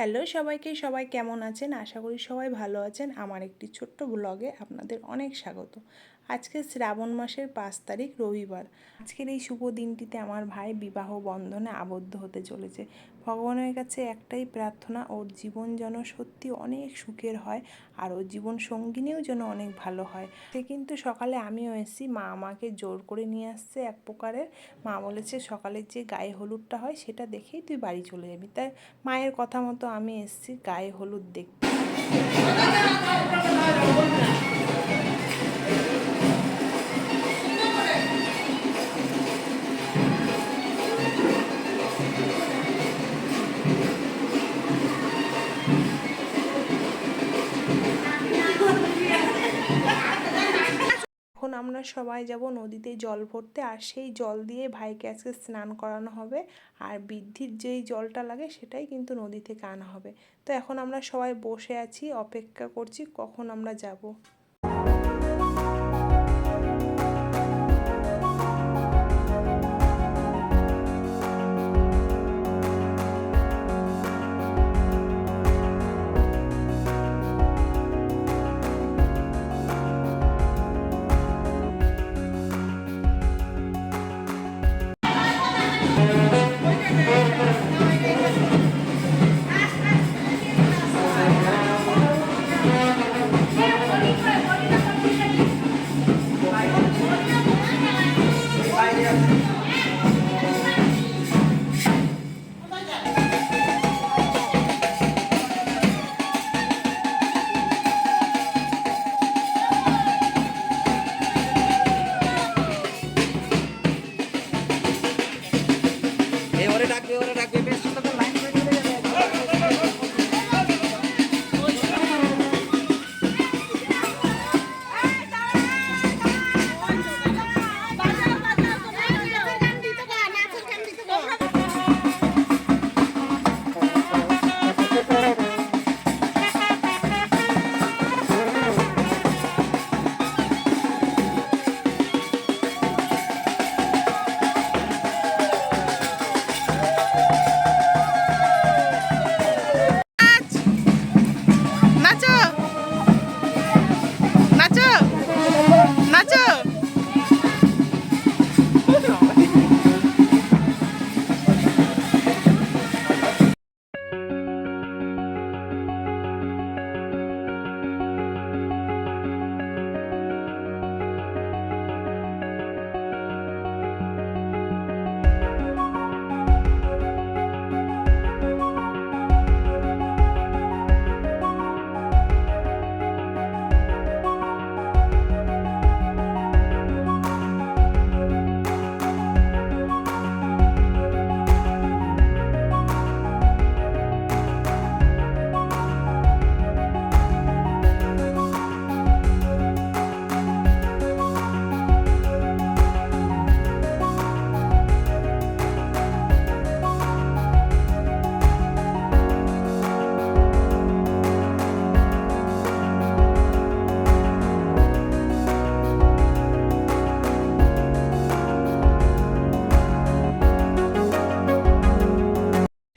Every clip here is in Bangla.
হ্যালো সবাইকে, সবাই কেমন আছেন? আশা করি সবাই ভালো আছেন। আমার একটি ছোট্ট ব্লগে আপনাদের অনেক স্বাগত। আজকে শ্রাবণ মাসের 5 তারিখ রবিবার। আজকের এই শুভ দিনটিতে আমার ভাই বিবাহ বন্ধনে আবদ্ধ হতে চলেছে। ভগবানের কাছে একটাই প্রার্থনা, ওর জীবন যেন সত্যি অনেক সুখের হয় আর ওর জীবন সঙ্গিনীও যেন অনেক ভালো হয়। সে কিন্তু সকালে আমিও এসেছি, মা আমাকে জোর করে নিয়ে আসছে এক প্রকারের। মা বলেছে সকালের যে গায়ে হলুদটা হয় সেটা দেখেই তুই বাড়ি চলে যাবি। তাই মায়ের কথা মতো আমি এসেছি গায়ে হলুদ দেখতে। এখন আমরা সবাই যাব নদীতে জল ভরতে, আর সেই জল দিয়ে ভাইকে আজকে স্নান করানো হবে। আর বৃদ্ধির যেই জলটা লাগে সেটাই কিন্তু নদী থেকে আনা হবে। তো এখন আমরা সবাই বসে আছি, অপেক্ষা করছি কখন আমরা যাব।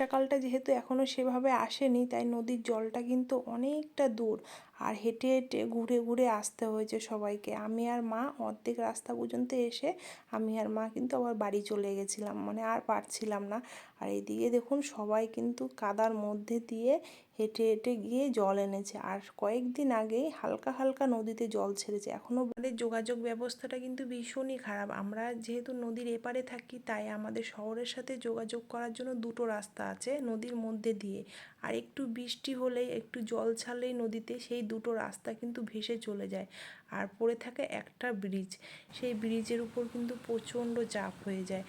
সকালটা যেহেতু এখনও সেভাবে আসেনি, তাই নদীর জলটা কিন্তু অনেকটা দূর, আর হেঁটে হেঁটে ঘুরে ঘুরে আসতে হয়েছে সবাইকে। আমি আর মা অর্ধেক রাস্তা পর্যন্ত এসে আমি আর মা কিন্তু আবার বাড়ি চলে গেছিলাম, মানে আর পারছিলাম না। আর এইদিকে দেখুন সবাই কিন্তু কাদার মধ্যে দিয়ে হেঁটে হেঁটে গিয়ে জল এনেছে। আর কয়েকদিন আগেই হালকা হালকা নদীতে জল ছেড়েছে। এখনও আমাদের যোগাযোগ ব্যবস্থাটা কিন্তু ভীষণই খারাপ। আমরা যেহেতু নদীর এপারে থাকি, তাই আমাদের শহরের সাথে যোগাযোগ করার জন্য দুটো রাস্তা আছে নদীর মধ্যে দিয়ে। আর একটু বৃষ্টি হলেই, একটু জল ছাড়লেই নদীতে সেই দুটো রাস্তা কিন্তু ভেসে চলে যায়। আর পড়ে থাকে একটা ব্রিজ, সেই ব্রিজের উপর কিন্তু প্রচণ্ড চাপ হয়ে যায়।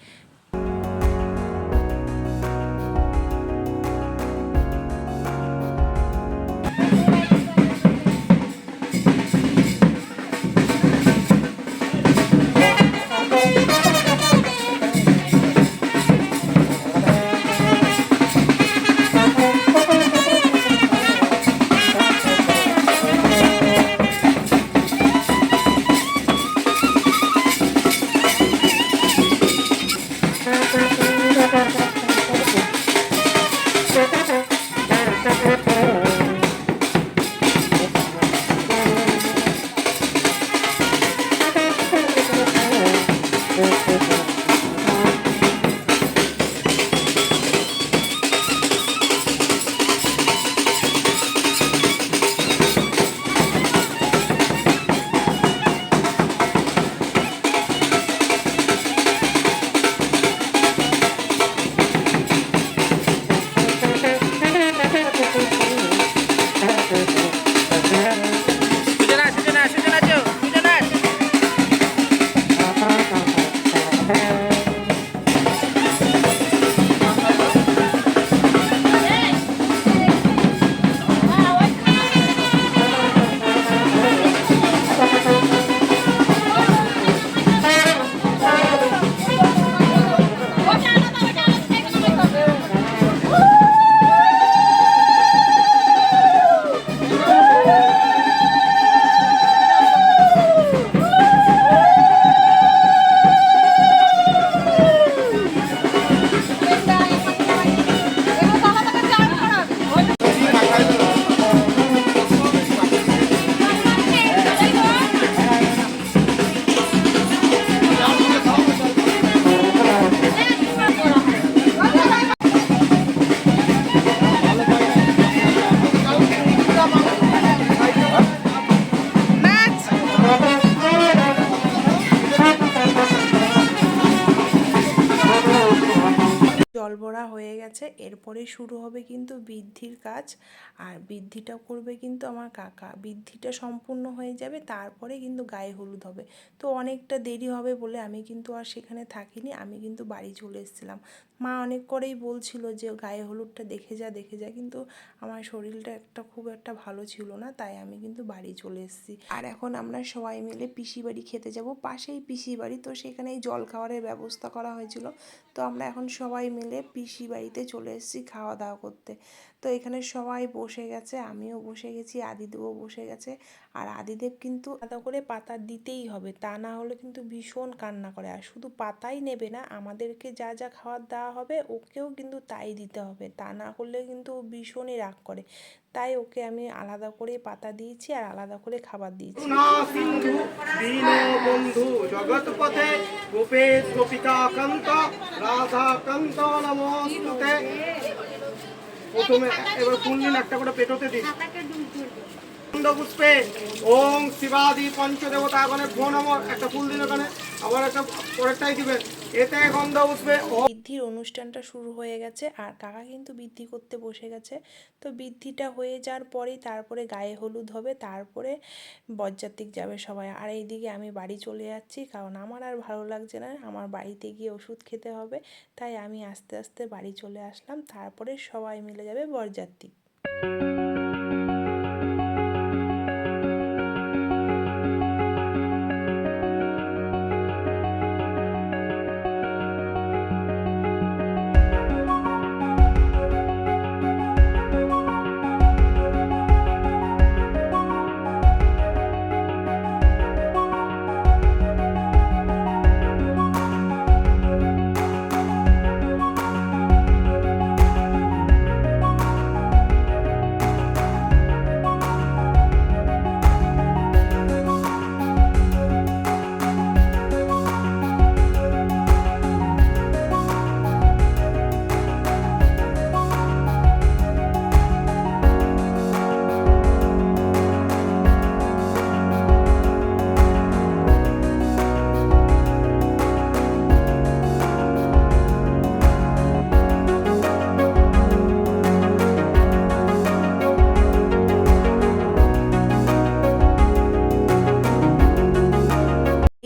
এরপরে শুরু হবে কিন্তু বৃদ্ধির কাজ, আর বৃদ্ধিটা করবে কিন্তু আমার কাকা। বৃদ্ধিটা সম্পূর্ণ হয়ে যাবে, তারপরে কিন্তু গায়ে হলুদ হবে। তো অনেকটা দেরি হবে বলে আমি কিন্তু আর সেখানে থাকিনি, আমি কিন্তু বাড়ি চলে এসেছিলাম। মা অনেক করেই বলছিল যে গায়ে হলুদটা দেখে যা দেখে যা, কিন্তু আমার শরীরটা খুব একটা ভালো ছিল না, তাই আমি কিন্তু বাড়ি চলে এসেছি। আর এখন আমরা সবাই মিলে পিসি বাড়ি খেতে যাব, পাশেই পিসি বাড়ি, তো সেখানেই জল খাওয়ারের ব্যবস্থা করা হয়েছিল। তো আমরা এখন সবাই মিলে পিসি বাড়িতে চলে এসেছি খাওয়া দাওয়া করতে। তো এখানে সবাই বসে গেছে, আমিও বসে গেছি, আদিদেবও বসে গেছে। আর আদিদেব কিন্তু আলাদা করে পাতা দিতেই হবে, তা না হলে কিন্তু ভীষণ কান্না করে। আর শুধু পাতাই নেবে না, আমাদেরকে যা যা খাবার দেওয়া হবে ওকেও কিন্তু তাই দিতে হবে, তা না হলে কিন্তু ও ভীষণই রাগ করে। তাই ওকে আমি আলাদা করে পাতা দিয়েছি আর আলাদা করে খাবার দিয়েছি। সিন্ধু দীনবন্ধু জগৎপথে গোপেশ গোপিকাকান্ত রাধাকান্ত নমস্তুতে। প্রথমে এবার ফুল দিন, একটা করে পেটোতে দিন। পুষ্পে ওং শিবাদি পঞ্চদেবতাগণে ভো নমঃ, একটা ফুল দিন ওখানে, আবার একটা পরেরটাই দিবেন। এতে গন্ধ পুষ্পে বৃদ্ধির অনুষ্ঠানটা শুরু হয়ে গেছে, আর কাকা কিন্তু বৃদ্ধি করতে বসে গেছে। তো বৃদ্ধিটা হয়ে যাওয়ার পরেই তারপরে গায়ে হলুদ হবে, তারপরে বরযাত্রী যাবে সবাই। আর এইদিকে আমি বাড়ি চলে যাচ্ছি, কারণ আমার আর ভালো লাগছে না, আমার বাড়িতে গিয়ে ওষুধ খেতে হবে। তাই আমি আস্তে আস্তে বাড়ি চলে আসলাম, তারপরে সবাই মিলে যাবে বরযাত্রী।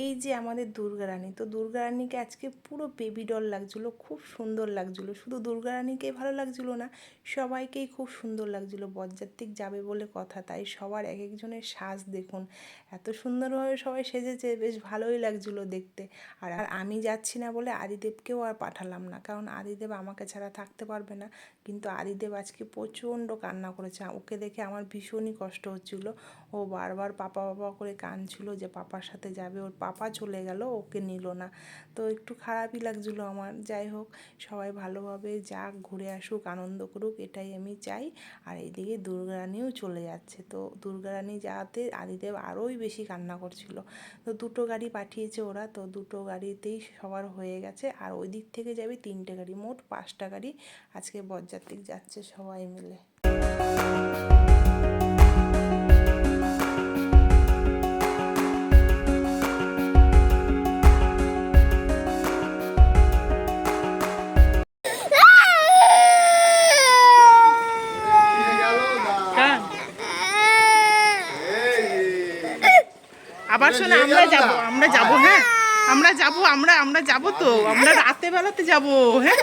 এই যে আমাদের দুর্গা রানী, তো দুর্গা রানীকে আজকে পুরো বেবি ডল লাগছিলো, খুব সুন্দর লাগছিলো। শুধু দুর্গা রানীকেই ভালো লাগছিলো না, সবাইকেই খুব সুন্দর লাগছিলো। বরযাত্রী যাবে বলে কথা, তাই সবার এক একজনের সাজ দেখুন, এত সুন্দরভাবে সবাই সেজেছে, বেশ ভালোই লাগছিলো দেখতে। আর আমি যাচ্ছি না বলে আদিদেবকেও আর পাঠালাম না, কারণ আদিদেব আমাকে ছাড়া থাকতে পারবে না। কিন্তু আদিদেব আজকে প্রচণ্ড কান্না করেছে, ওকে দেখে আমার ভীষণই কষ্ট হচ্ছিলো। ও বারবার পাপা পাপা করে কাঁদছিল যে পাপার সাথে যাবে, ওর পাপা চলে গেল, ওকে নিল না। তো একটু খারাপই লাগছিলো আমার। যাই হোক, সবাই ভালোভাবে যাক, ঘুরে আসুক, আনন্দ করুক, এটাই আমি চাই। আর এইদিকে দুর্গা রানীও চলে যাচ্ছে, তো দুর্গা রানী যাওয়াতে আদিদেব আরোই বেশি কান্না করছিল। তো দুটো গাড়ি পাঠিয়েছে ওরা, তো দুটো গাড়িতেই সবার হয়ে গেছে। আর ওই দিক থেকে যাবে 3টে গাড়ি, মোট 5টা গাড়ি আজকে বরযাত্রী যাচ্ছে সবাই মিলে। আবার শোনো, আমরা যাব, হ্যাঁ আমরা যাব, আমরা যাব, তো আমরা রাতে বেলাতে যাব, হ্যাঁ।